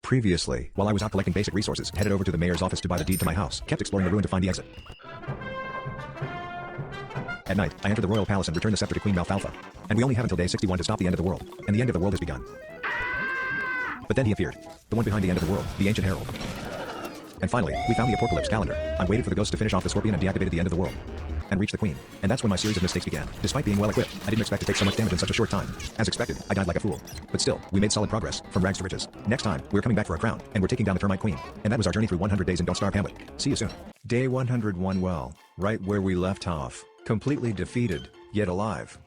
Previously, while I was out collecting basic resources, headed over to the mayor's office to buy the deed to my house, kept exploring the ruin to find the exit. At night, I entered the royal palace and returned the scepter to Queen Malfalfa. And we only have until day 61 to stop the end of the world, and the end of the world has begun. But then he appeared. The one behind the end of the world, the ancient herald. And finally, we found the apocalypse calendar. I waited for the ghost to finish off the scorpion and deactivated the end of the world. And reached the queen. And that's when my series of mistakes began. Despite being well equipped, I didn't expect to take so much damage in such a short time. As expected, I died like a fool. But still, we made solid progress, from rags to riches. Next time, we're coming back for a crown, and we're taking down the termite queen. And that was our journey through 100 days in Don't Starve Hamlet. See you soon. Day 101. Well, right where we left off, completely defeated, yet alive.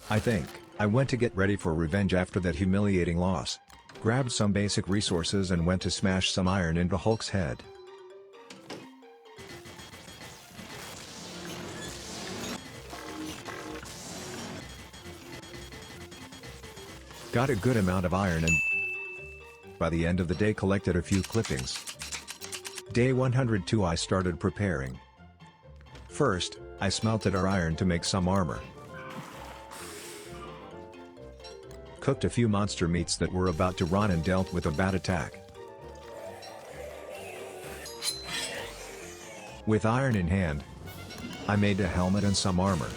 I think, I went to get ready for revenge after that humiliating loss. Grabbed some basic resources and went to smash some iron into Hulk's head. Got a good amount of iron and by the end of the day collected a few clippings. Day 102 I started preparing. First, I smelted our iron to make some armor. Cooked a few monster meats that were about to rot and dealt with a bat attack. With iron in hand, I made a helmet and some armor.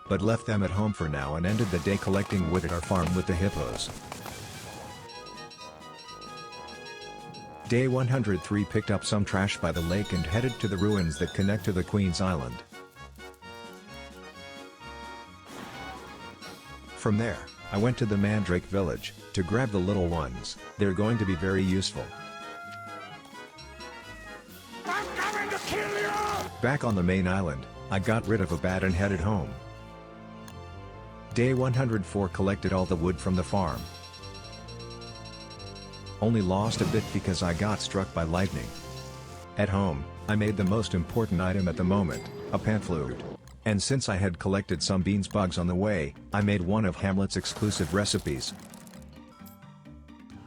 But left them at home for now and ended the day collecting wood at our farm with the hippos. Day 103 picked up some trash by the lake and headed to the ruins that connect to the Queen's Island. From there, I went to the Mandrake village, to grab the little ones. They're going to be very useful. I'm coming to kill you! Back on the main island, I got rid of a bat and headed home. Day 104 collected all the wood from the farm. Only lost a bit because I got struck by lightning. At home, I made the most important item at the moment, a pan flute. And since I had collected some beans bugs on the way, I made one of Hamlet's exclusive recipes.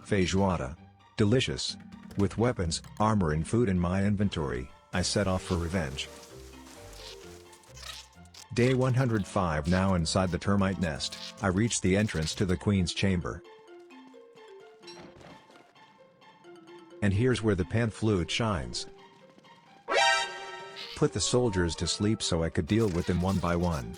Feijoada. Delicious. With weapons, armor and food in my inventory, I set off for revenge. Day 105 now inside the termite nest, I reached the entrance to the Queen's chamber. And here's where the pan flute shines. Put the soldiers to sleep so I could deal with them one by one.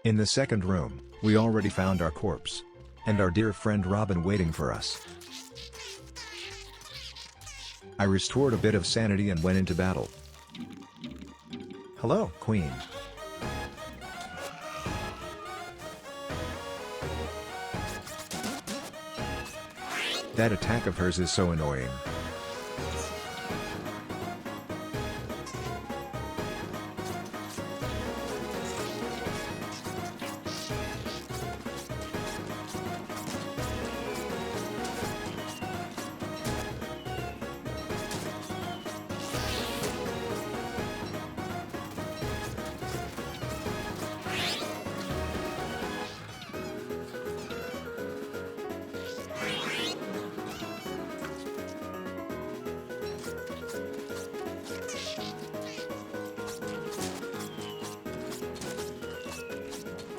In the second room, we already found our corpse. And our dear friend Robin waiting for us. I restored a bit of sanity and went into battle. Hello, Queen. That attack of hers is so annoying.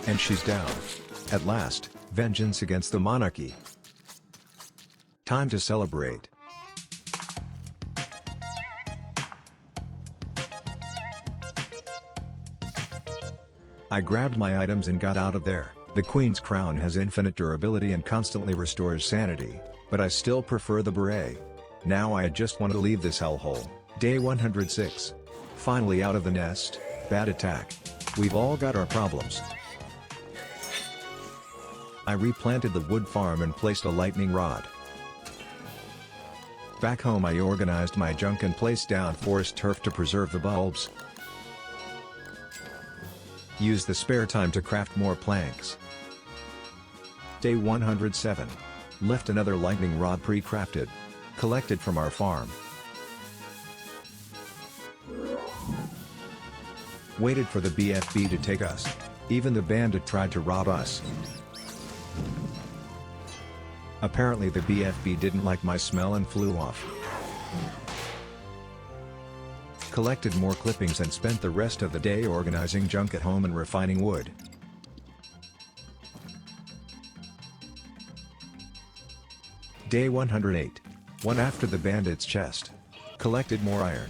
And she's down. At last, vengeance against the monarchy. Time to celebrate. I grabbed my items and got out of there. The Queen's crown has infinite durability and constantly restores sanity, but I still prefer the beret. Now I just want to leave this hellhole. Day 106. Finally out of the nest, bad attack. We've all got our problems. I replanted the wood farm and placed a lightning rod. Back home I organized my junk and placed down forest turf to preserve the bulbs. Used the spare time to craft more planks. Day 107. Left another lightning rod pre-crafted. Collected from our farm. Waited for the BFB to take us. Even the bandit tried to rob us. Apparently the BFB didn't like my smell and flew off. Collected more clippings and spent the rest of the day organizing junk at home and refining wood. Day 108. One after the bandit's chest. Collected more iron.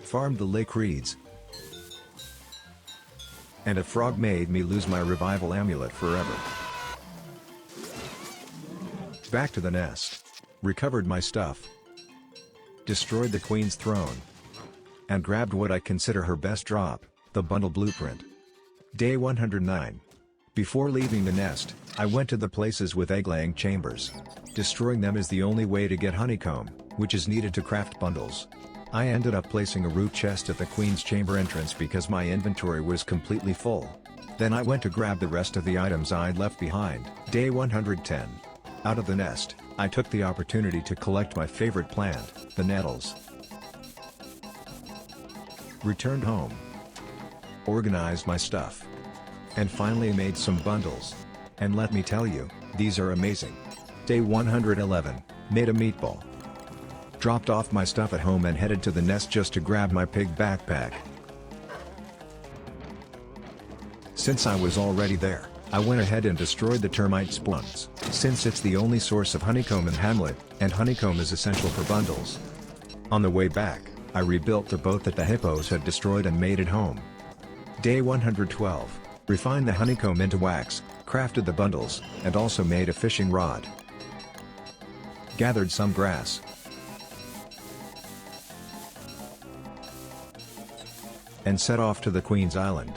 Farmed the lake reeds. And a frog made me lose my revival amulet forever. Back to the nest. Recovered my stuff. Destroyed the queen's throne. And grabbed what I consider her best drop, the bundle blueprint. Day 109. Before leaving the nest, I went to the places with egg-laying chambers. Destroying them is the only way to get honeycomb, which is needed to craft bundles. I ended up placing a root chest at the queen's chamber entrance because my inventory was completely full. Then I went to grab the rest of the items I'd left behind. Day 110. Out of the nest, I took the opportunity to collect my favorite plant, the nettles. Returned home. Organized my stuff. And finally made some bundles. And let me tell you, these are amazing. Day 111, made a meatball. Dropped off my stuff at home and headed to the nest just to grab my pig backpack. Since I was already there, I went ahead and destroyed the termite spawns, since it's the only source of honeycomb in Hamlet, and honeycomb is essential for bundles. On the way back, I rebuilt the boat that the hippos had destroyed and made it home. Day 112, refined the honeycomb into wax, crafted the bundles, and also made a fishing rod. Gathered some grass. And set off to the Queen's Island.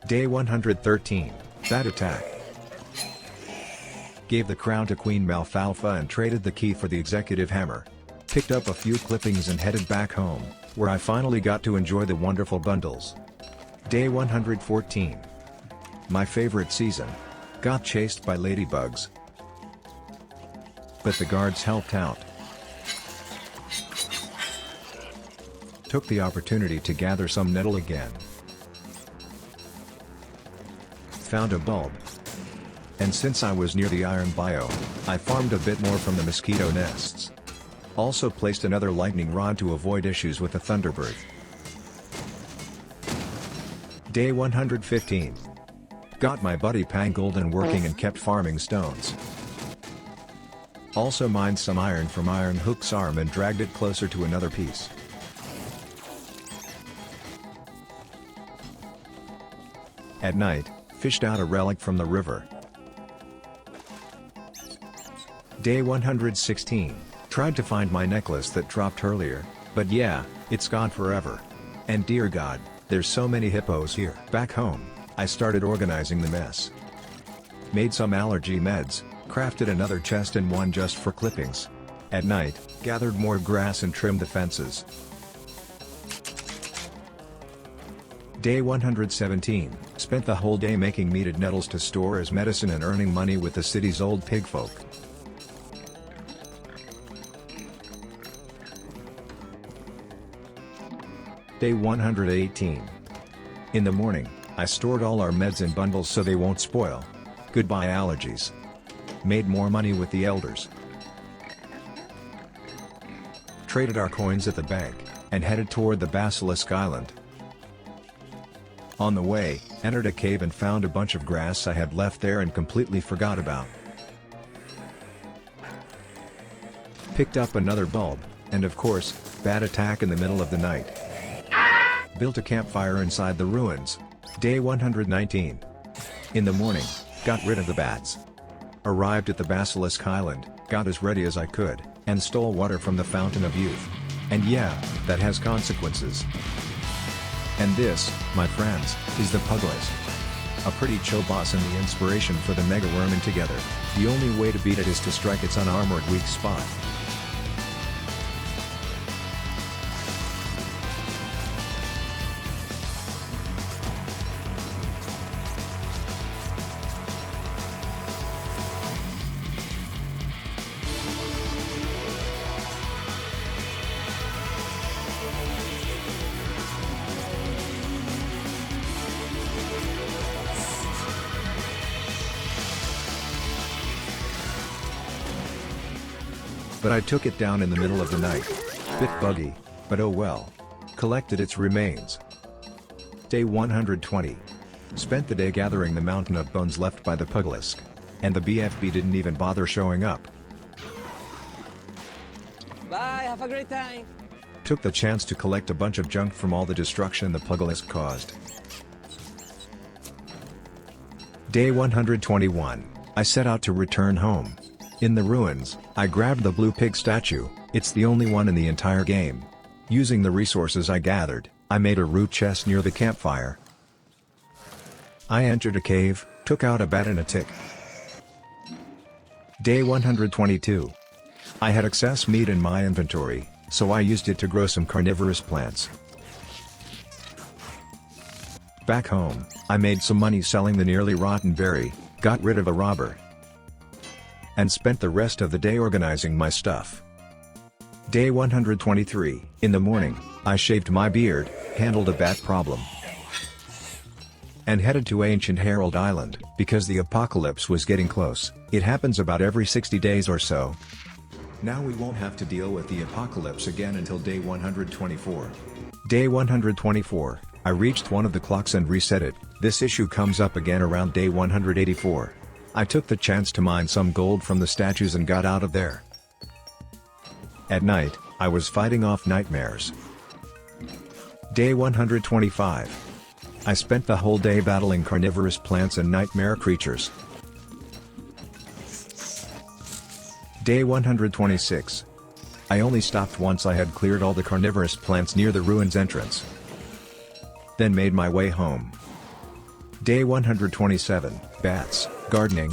Day 113, Bat Attack. Gave the crown to Queen Malfalfa and traded the key for the executive hammer. Picked up a few clippings and headed back home, where I finally got to enjoy the wonderful bundles. Day 114. My favorite season. Got chased by ladybugs. But the guards helped out. Took the opportunity to gather some nettle again. Found a bulb. And since I was near the iron biome, I farmed a bit more from the mosquito nests. Also placed another lightning rod to avoid issues with the Thunderbird. Day 115. Got my buddy Pangolin working and kept farming stones. Also mined some iron from IronHulk's arm and dragged it closer to another piece. At night, fished out a relic from the river. Day 116. Tried to find my necklace that dropped earlier, but yeah, it's gone forever. And dear God, there's so many hippos here. Back home, I started organizing the mess. Made some allergy meds, crafted another chest and one just for clippings. At night, gathered more grass and trimmed the fences. Day 117, spent the whole day making meated nettles to store as medicine and earning money with the city's old pigfolk. Day 118. In the morning, I stored all our meds in bundles so they won't spoil. Goodbye allergies. Made more money with the elders. Traded our coins at the bank, and headed toward the Basilisk Island. On the way, entered a cave and found a bunch of grass I had left there and completely forgot about. Picked up another bulb, and of course, bat attack in the middle of the night. Built a campfire inside the ruins. Day 119. In the morning, got rid of the bats. Arrived at the Basilisk Island, got as ready as I could, and stole water from the Fountain of Youth. And yeah, that has consequences. And this, my friends, is the Pugalisk. A pretty chill boss and the inspiration for the Mega Wormin together. The only way to beat it is to strike its unarmored weak spot. But I took it down in the middle of the night. Bit buggy, but oh well. Collected its remains. Day 120. Spent the day gathering the mountain of bones left by the Pugalisk. And the BFB didn't even bother showing up. Bye, have a great time. Took the chance to collect a bunch of junk from all the destruction the Pugalisk caused. Day 121, I set out to return home. In the ruins, I grabbed the blue pig statue, it's the only one in the entire game. Using the resources I gathered, I made a root chest near the campfire. I entered a cave, took out a bat and a tick. Day 122. I had excess meat in my inventory, so I used it to grow some carnivorous plants. Back home, I made some money selling the nearly rotten berry, got rid of a robber, and spent the rest of the day organizing my stuff. Day 123. In the morning, I shaved my beard, handled a bat problem, and headed to Ancient Herald Island, because the apocalypse was getting close. It happens about every 60 days or so. Now we won't have to deal with the apocalypse again until day 124. Day 124, I reached one of the clocks and reset it. This issue comes up again around day 184. I took the chance to mine some gold from the statues and got out of there. At night, I was fighting off nightmares. Day 125. I spent the whole day battling carnivorous plants and nightmare creatures. Day 126. I only stopped once I had cleared all the carnivorous plants near the ruins entrance. Then made my way home. Day 127, bats, gardening.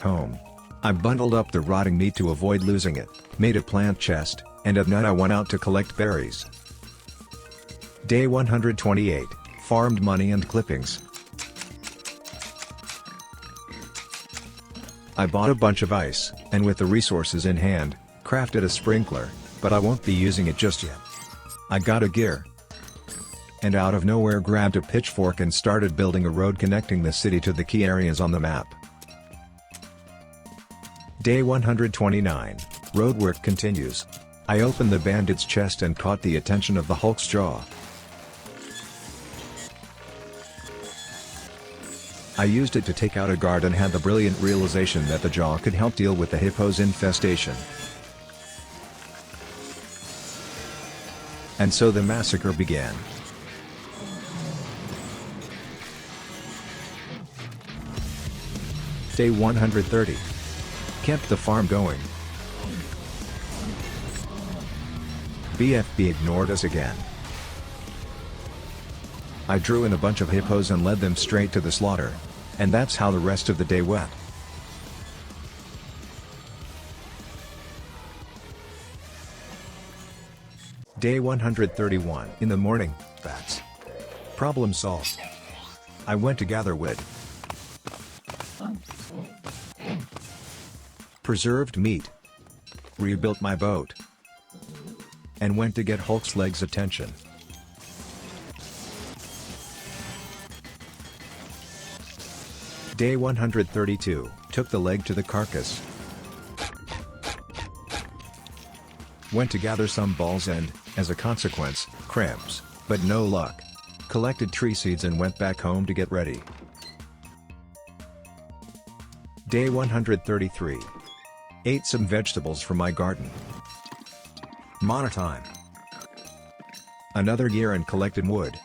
Home. I bundled up the rotting meat to avoid losing it, made a plant chest, and at night I went out to collect berries. Day 128, farmed money and clippings. I bought a bunch of ice, and with the resources in hand, crafted a sprinkler, but I won't be using it just yet. I got a gear, and out of nowhere grabbed a pitchfork and started building a road connecting the city to the key areas on the map. Day 129, roadwork continues. I opened the bandit's chest and caught the attention of the Hulk's jaw. I used it to take out a guard and had the brilliant realization that the jaw could help deal with the hippo's infestation. And so the massacre began. Day 130. Kept the farm going. BFB ignored us again. I drew in a bunch of hippos and led them straight to the slaughter. And that's how the rest of the day went. Day 131. In the morning, bats. Problem solved. I went to gather wood. Preserved meat. Rebuilt my boat. And went to get Hulk's legs' attention. Day 132, took the leg to the carcass. Went to gather some balls and, as a consequence, cramps, but no luck. Collected tree seeds and went back home to get ready. Day 133. Ate some vegetables from my garden. Mana time. Another gear and collected wood.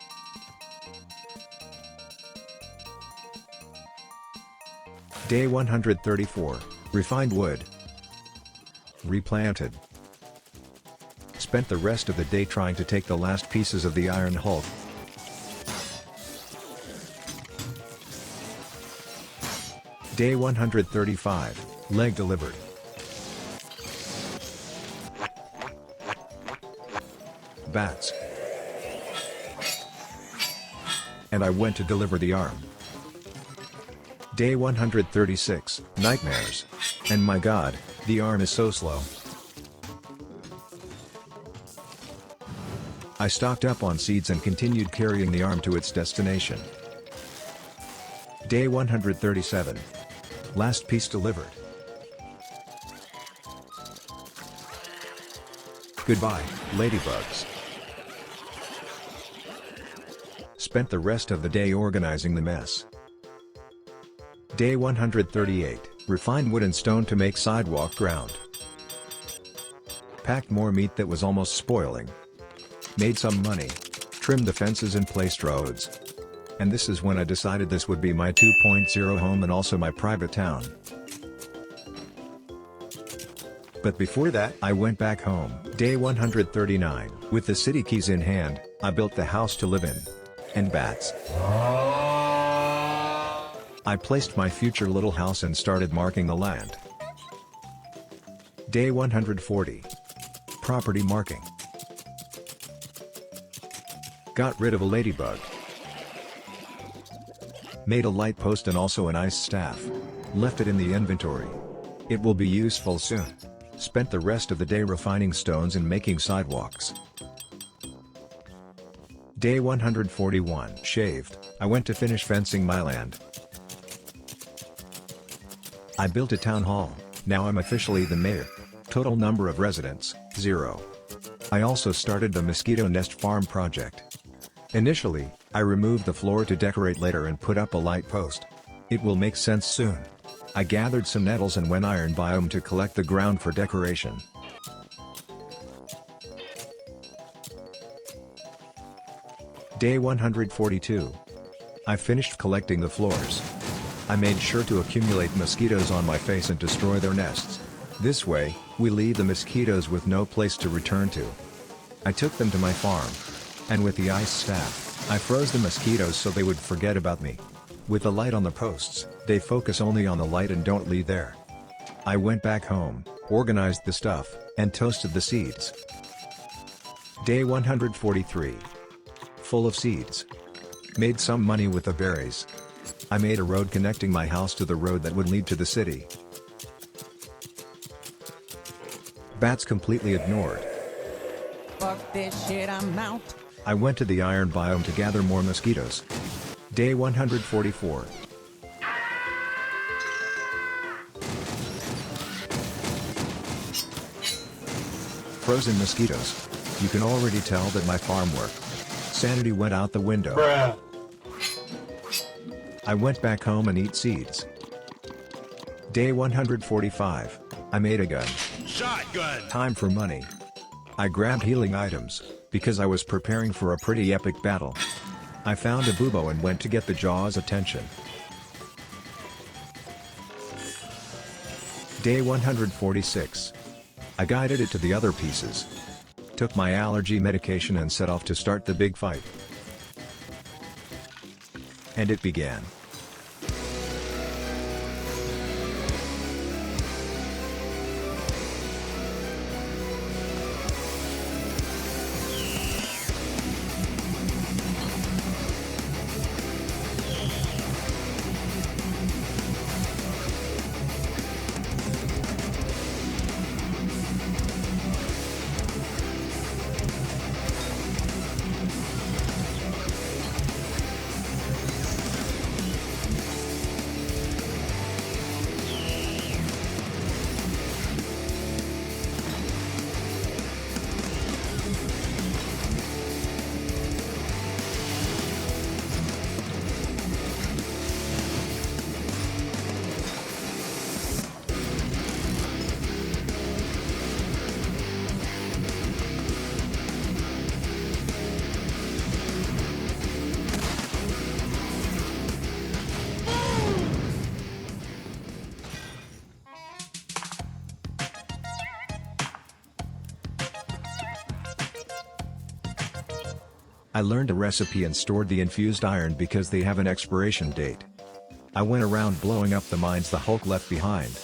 Day 134, refined wood. Replanted. Spent the rest of the day trying to take the last pieces of the IronHulk. Day 135, leg delivered. Bats. And I went to deliver the arm. Day 136, nightmares. And my god, the arm is so slow. I stocked up on seeds and continued carrying the arm to its destination. Day 137. Last piece delivered. Goodbye, ladybugs. spent the rest of the day organizing the mess. Day 138, refined wood and stone to make sidewalk ground. Packed more meat that was almost spoiling. Made some money. Trimmed the fences and placed roads. And this is when I decided this would be my 2.0 home and also my private town. But before that, I went back home. Day 139, with the city keys in hand, I built the house to live in. And bats. I placed my future little house and started marking the land. Day 140. Property marking. Got rid of a ladybug. Made a light post and also an ice staff. Left it in the inventory. It will be useful soon. Spent the rest of the day refining stones and making sidewalks. Day 141. Shaved. I went to finish fencing my land. I built a town hall. Now I'm officially the mayor. Total number of residents, 0. I also started the mosquito nest farm project. Initially, I removed the floor to decorate later and put up a light post. It will make sense soon. I gathered some nettles and went iron biome to collect the ground for decoration. Day 142. I finished collecting the floors. I made sure to accumulate mosquitoes on my face and destroy their nests. This way, we leave the mosquitoes with no place to return to. I took them to my farm. And with the ice staff, I froze the mosquitoes so they would forget about me. With the light on the posts, they focus only on the light and don't leave there. I went back home, organized the stuff, and toasted the seeds. Day 143. Full of seeds. Made some money with the berries. I made a road connecting my house to the road that would lead to the city. Bats completely ignored. Fuck this shit, I'm out. I went to the iron biome to gather more mosquitoes. Day 144. Frozen mosquitoes. You can already tell that my farm worked. Sanity went out the window. Bruh. I went back home and eat seeds. Day 145. I made a gun. Shotgun. Time for money. I grabbed healing items, because I was preparing for a pretty epic battle. I found a bubo and went to get the jaw's attention. Day 146. I guided it to the other pieces. Took my allergy medication and set off to start the big fight. And it began. I learned a recipe and stored the infused iron because they have an expiration date. I went around blowing up the mines the Hulk left behind.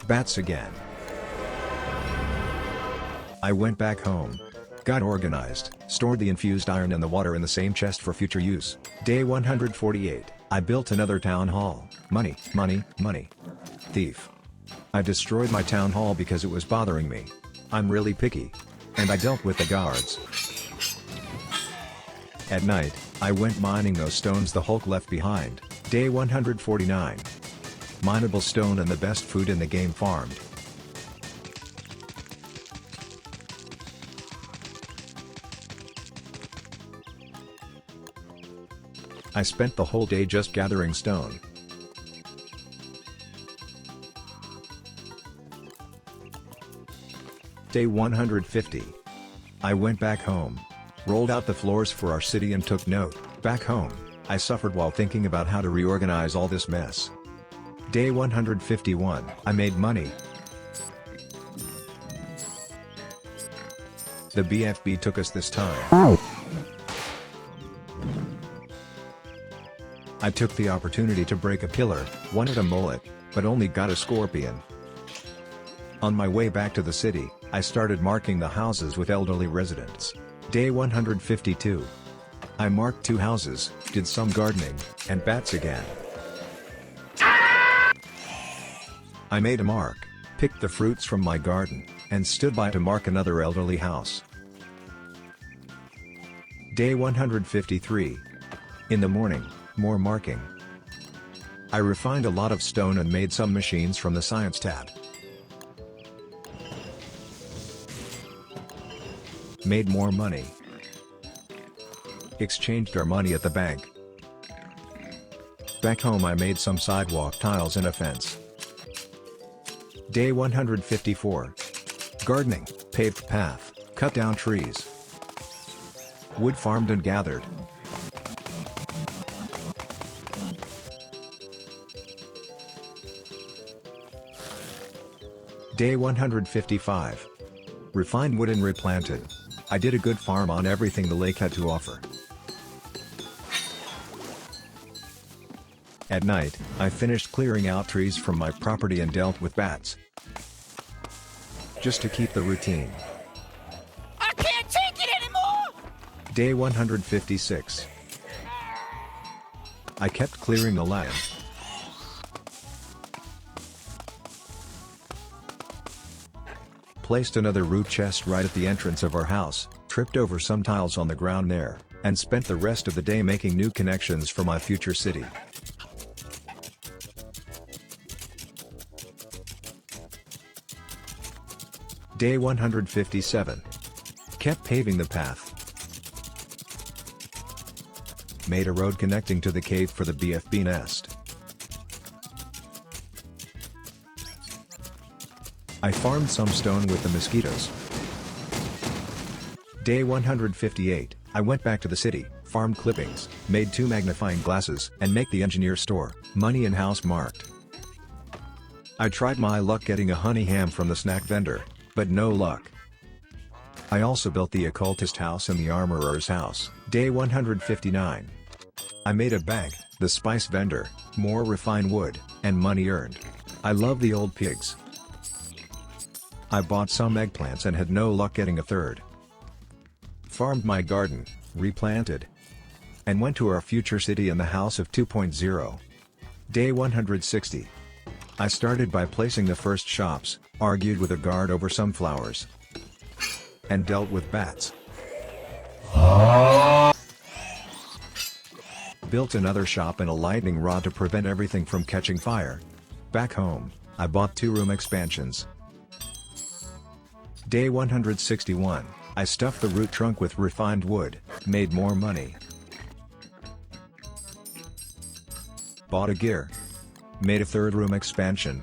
Bats again. I went back home. Got organized, stored the infused iron and the water in the same chest for future use. Day 148, I built another town hall. Money, money, money. Thief. I destroyed my town hall because it was bothering me. I'm really picky. And I dealt with the guards. At night, I went mining those stones the Hulk left behind. Day 149. Mineable stone and the best food in the game farmed. I spent the whole day just gathering stone. Day 150. I went back home. Rolled out the floors for our city and took note. Back home, I suffered while thinking about how to reorganize all this mess. Day 151. I made money. The BFB took us this time. I took the opportunity to break a pillar, wanted a mullet, but only got a scorpion. On my way back to the city, I started marking the houses with elderly residents. Day 152. I marked 2 houses, did some gardening, and bats again. I made a mark, picked the fruits from my garden, and stood by to mark another elderly house. Day 153. In the morning, more marking. I refined a lot of stone and made some machines from the Science tab. Made more money. Exchanged our money at the bank. Back home I made some sidewalk tiles and a fence. Day 154. Gardening, paved path, cut down trees. Wood farmed and gathered. Day 155. Refined wood and replanted. I did a good farm on everything the lake had to offer. At night, I finished clearing out trees from my property and dealt with bats. Just to keep the routine. I can't take it anymore! Day 156. I kept clearing the land. Placed another root chest right at the entrance of our house, tripped over some tiles on the ground there, and spent the rest of the day making new connections for my future city. Day 157. Kept paving the path. Made a road connecting to the cave for the BFB nest. I farmed some stone with the mosquitoes. Day 158, I went back to the city, farmed clippings, made 2 magnifying glasses, and make the engineer store, money and house marked. I tried my luck getting a honey ham from the snack vendor, but no luck. I also built the occultist house and the armorer's house. Day 159. I made a bank, the spice vendor, more refined wood, and money earned. I love the old pigs. I bought some eggplants and had no luck getting a third. Farmed my garden, replanted, and went to our future city in the house of 2.0. Day 160. I started by placing the first shops, argued with a guard over some flowers, and dealt with bats. Built another shop and a lightning rod to prevent everything from catching fire. Back home, I bought 2-room expansions. Day 161, I stuffed the root trunk with refined wood, made more money. Bought a gear. Made a 3rd-room expansion.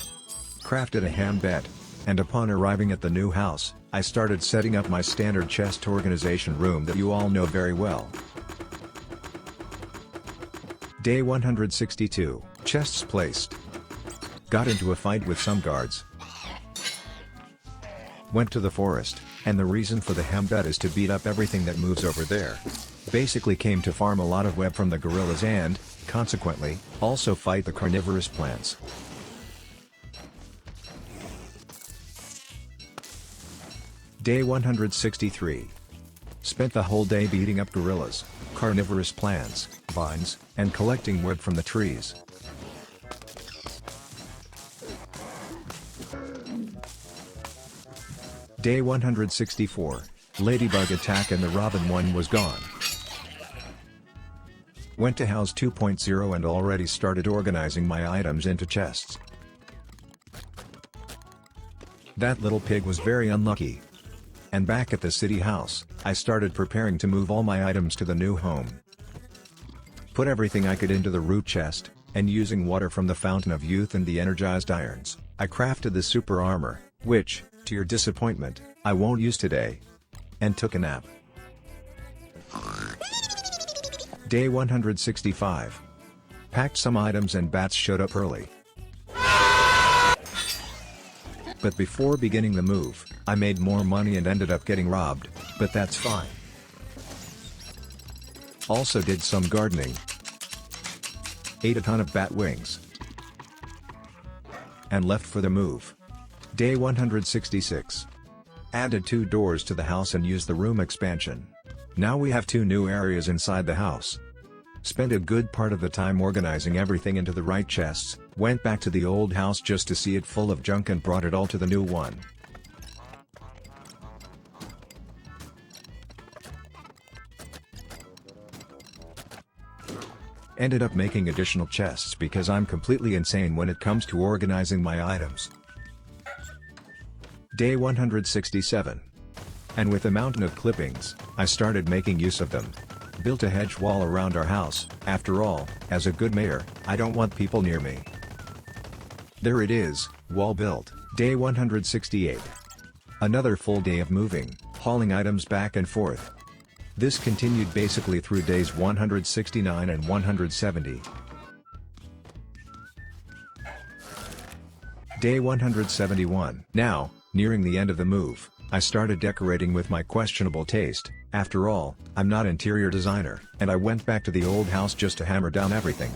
Crafted a ham bed, and upon arriving at the new house, I started setting up my standard chest organization room that you all know very well. Day 162, chests placed. Got into a fight with some guards. Went to the forest, and the reason for the ham bed is to beat up everything that moves over there. Basically came to farm a lot of web from the gorillas and, consequently, also fight the carnivorous plants. Day 163. Spent the whole day beating up gorillas, carnivorous plants, vines, and collecting wood from the trees. Day 164, Ladybug attack and the Robin one was gone. Went to house 2.0 and already started organizing my items into chests. That little pig was very unlucky. And back at the city house, I started preparing to move all my items to the new home. Put everything I could into the root chest, and using water from the Fountain of Youth and the energized irons, I crafted the super armor, which, to your disappointment, I won't use today. And took a nap. Day 165. Packed some items and bats showed up early. But before beginning the move, I made more money and ended up getting robbed, but that's fine. Also did some gardening. Ate a ton of bat wings. And left for the move. Day 166. Added 2 doors to the house and used the room expansion. Now we have 2 new areas inside the house. Spent a good part of the time organizing everything into the right chests, went back to the old house just to see it full of junk and brought it all to the new one. Ended up making additional chests because I'm completely insane when it comes to organizing my items. Day 167. And with a mountain of clippings, I started making use of them. Built a hedge wall around our house. After all, as a good mayor, I don't want people near me. There it is, wall built. Day 168. Another full day of moving, hauling items back and forth. This continued basically through days 169 and 170. Day 171. Now, nearing the end of the move, I started decorating with my questionable taste. After all, I'm not interior designer, and I went back to the old house just to hammer down everything.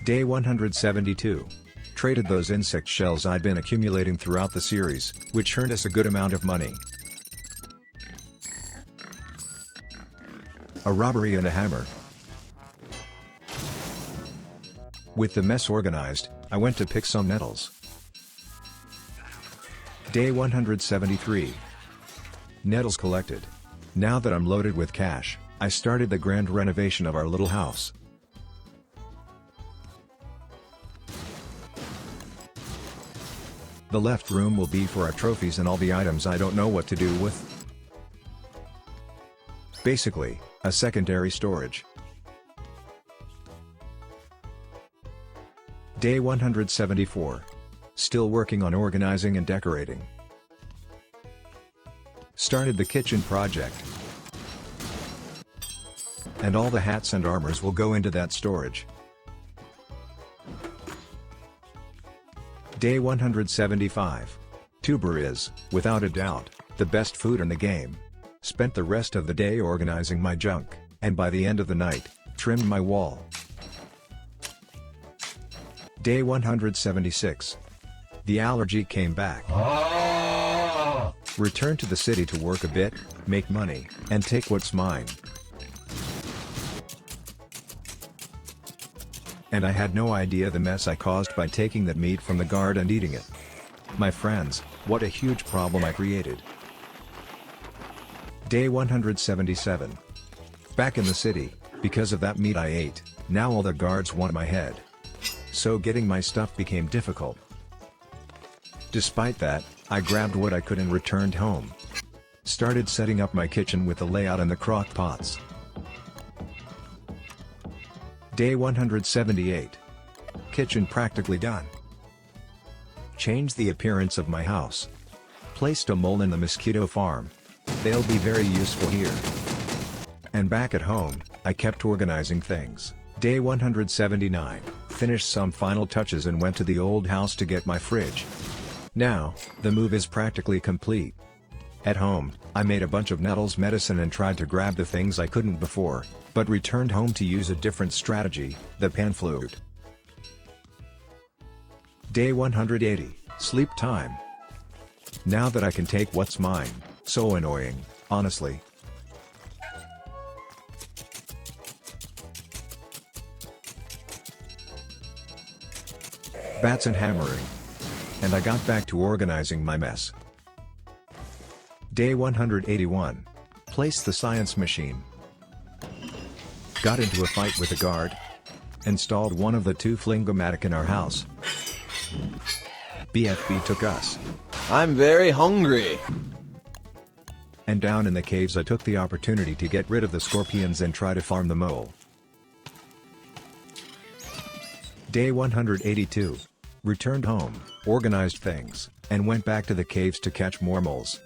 Day 172. Traded those insect shells I'd been accumulating throughout the series, which earned us a good amount of money. A robbery and a hammer. With the mess organized, I went to pick some nettles. Day 173. Nettles collected. Now that I'm loaded with cash, I started the grand renovation of our little house. The left room will be for our trophies and all the items I don't know what to do with. Basically, a secondary storage. Day 174. Still working on organizing and decorating. Started the kitchen project. And all the hats and armors will go into that storage. Day 175. Tuber is, without a doubt, the best food in the game. Spent the rest of the day organizing my junk, and by the end of the night, trimmed my wall. Day 176. The allergy came back. Returned to the city to work a bit, make money, and take what's mine. And I had no idea the mess I caused by taking that meat from the guard and eating it. My friends, what a huge problem I created. Day 177. Back in the city, because of that meat I ate, now all the guards want my head. So getting my stuff became difficult. Despite that, I grabbed what I could and returned home. Started setting up my kitchen with the layout and the crock pots. Day 178. Kitchen practically done. Changed the appearance of my house. Placed a mole in the mosquito farm. They'll be very useful here. And back at home, I kept organizing things. Day 179. Finished some final touches and went to the old house to get my fridge. Now, the move is practically complete. At home, I made a bunch of nettles medicine and tried to grab the things I couldn't before, but returned home to use a different strategy, the pan flute. Day 180, sleep time. Now that I can take what's mine, so annoying, honestly. Bats and hammering. And I got back to organizing my mess. Day 181. Placed the science machine. Got into a fight with a guard. Installed one of the 2 Flingomatic in our house. BFB took us. I'm very hungry. And down in the caves I took the opportunity to get rid of the scorpions and try to farm the mole. Day 182. Returned home, organized things, and went back to the caves to catch more moles.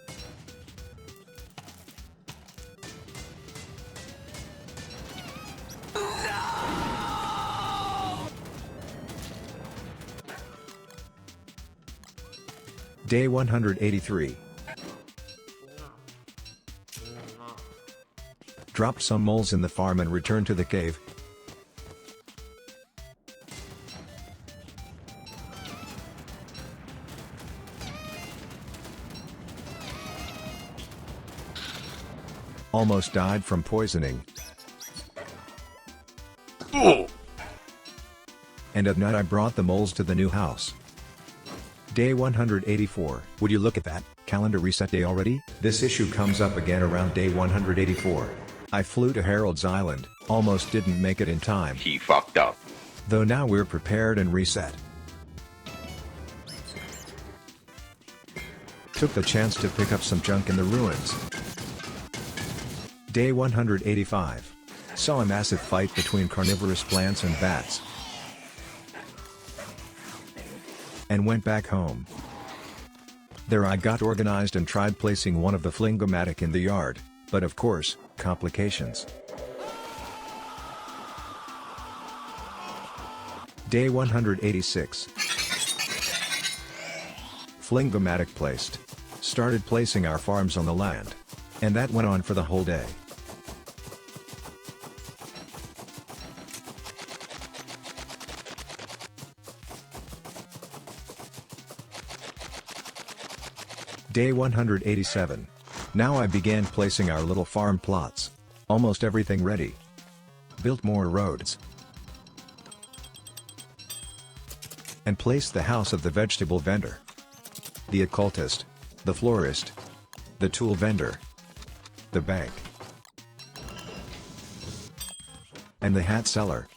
Day 183. Dropped some moles in the farm and returned to the cave. Almost died from poisoning. And at night I brought the moles to the new house. Day 184. Would you look at that? Calendar reset day already? This issue comes up again around day 184. I flew to Harold's Island, almost didn't make it in time. He fucked up. Though now we're prepared and reset. Took the chance to pick up some junk in the ruins. Day 185. Saw a massive fight between carnivorous plants and bats. And went back home. There I got organized and tried placing one of the Flingomatic in the yard, but of course, complications. Day 186. Flingomatic placed. Started placing our farms on the land. And that went on for the whole day. Day 187. Now I began placing our little farm plots. Almost everything ready. Built more roads. And placed the house of the vegetable vendor, the occultist, the florist, the tool vendor, the bank, and the hat seller.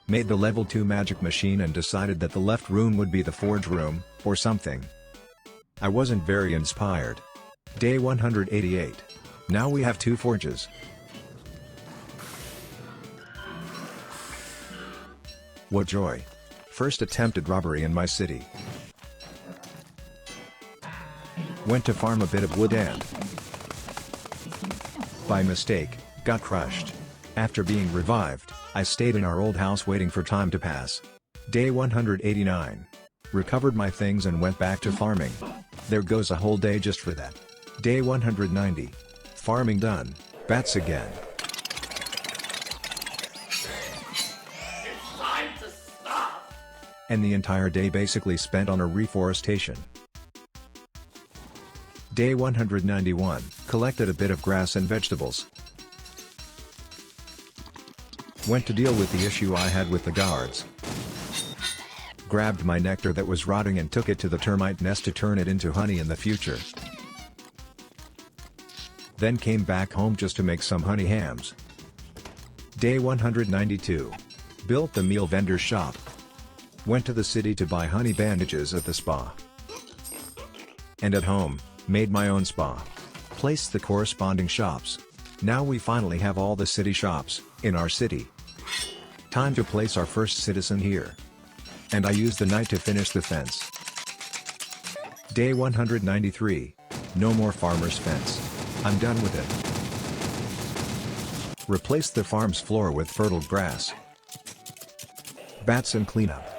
Made the level 2 magic machine and decided that the left room would be the forge room, or something. I wasn't very inspired. Day 188. Now we have 2 forges. What joy. First attempted robbery in my city. Went to farm a bit of wood and, by mistake, got crushed. After being revived, I stayed in our old house waiting for time to pass. Day 189. Recovered my things and went back to farming. There goes a whole day just for that. Day 190. Farming done, bats again. It's time to stop. And the entire day basically spent on a reforestation. Day 191. Collected a bit of grass and vegetables. Went to deal with the issue I had with the guards. Grabbed my nectar that was rotting and took it to the termite nest to turn it into honey in the future. Then came back home just to make some honey hams. Day 192. Built the meal vendor shop. Went to the city to buy honey bandages at the spa. And at home, made my own spa. Placed the corresponding shops. Now we finally have all the city shops in our city. Time to place our first citizen here. And I used the night to finish the fence. Day 193. No more farmer's fence. I'm done with it. Replaced the farm's floor with fertile grass. Bats and cleanup.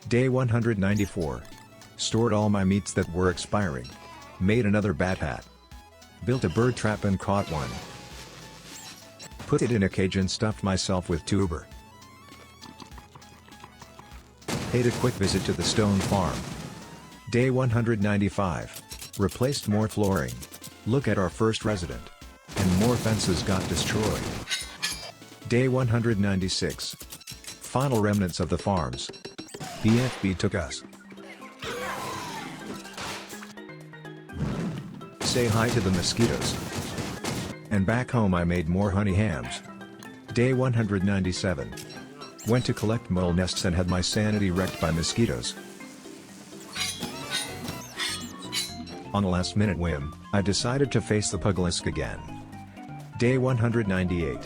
Day 194. Stored all my meats that were expiring. Made another bat hat. Built a bird trap and caught one. Put it in a cage and stuffed myself with tuber. Paid a quick visit to the stone farm. Day 195. Replaced more flooring. Look at our first resident. And more fences got destroyed. Day 196. Final remnants of the farms. BFB took us. Say hi to the mosquitoes. And back home I made more honey hams. Day 197. Went to collect mole nests and had my sanity wrecked by mosquitoes. On a last minute whim, I decided to face the Pugalisk again. Day 198.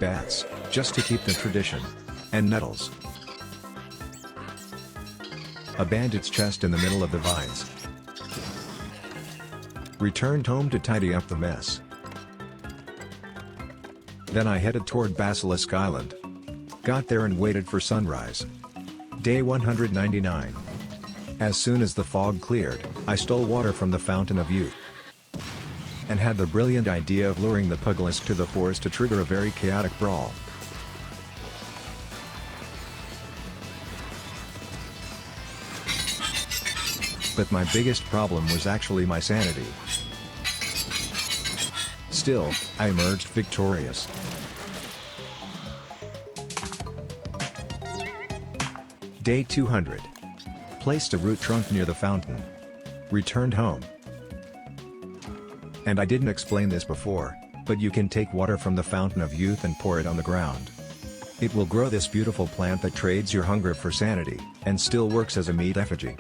Bats, just to keep the tradition. And nettles. A bandit's chest in the middle of the vines. Returned home to tidy up the mess. Then I headed toward Basilisk Island. Got there and waited for sunrise. Day 199. As soon as the fog cleared, I stole water from the Fountain of Youth. And had the brilliant idea of luring the Pugalisk to the forest to trigger a very chaotic brawl. But my biggest problem was actually my sanity. Still, I emerged victorious. Day 200. Placed a root trunk near the fountain. Returned home. And I didn't explain this before, but you can take water from the Fountain of Youth and pour it on the ground. It will grow this beautiful plant that trades your hunger for sanity, and still works as a meat effigy.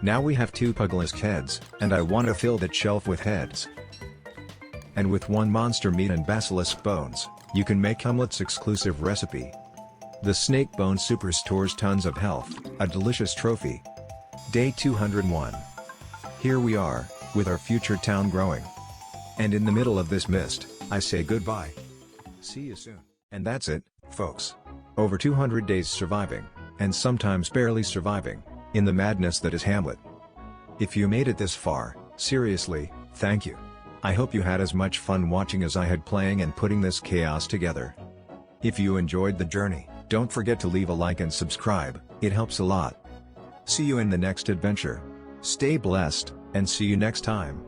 Now we have 2 Pugalisk heads, and I want to fill that shelf with heads. And with 1 monster meat and basilisk bones, you can make Hamlet's exclusive recipe. The snake bone super stores tons of health, a delicious trophy. Day 201. Here we are, with our future town growing. And in the middle of this mist, I say goodbye. See you soon. And that's it, folks. Over 200 days surviving, and sometimes barely surviving, in the madness that is Hamlet. If you made it this far, seriously, thank you. I hope you had as much fun watching as I had playing and putting this chaos together. If you enjoyed the journey, don't forget to leave a like and subscribe, it helps a lot. See you in the next adventure. Stay blessed, and see you next time.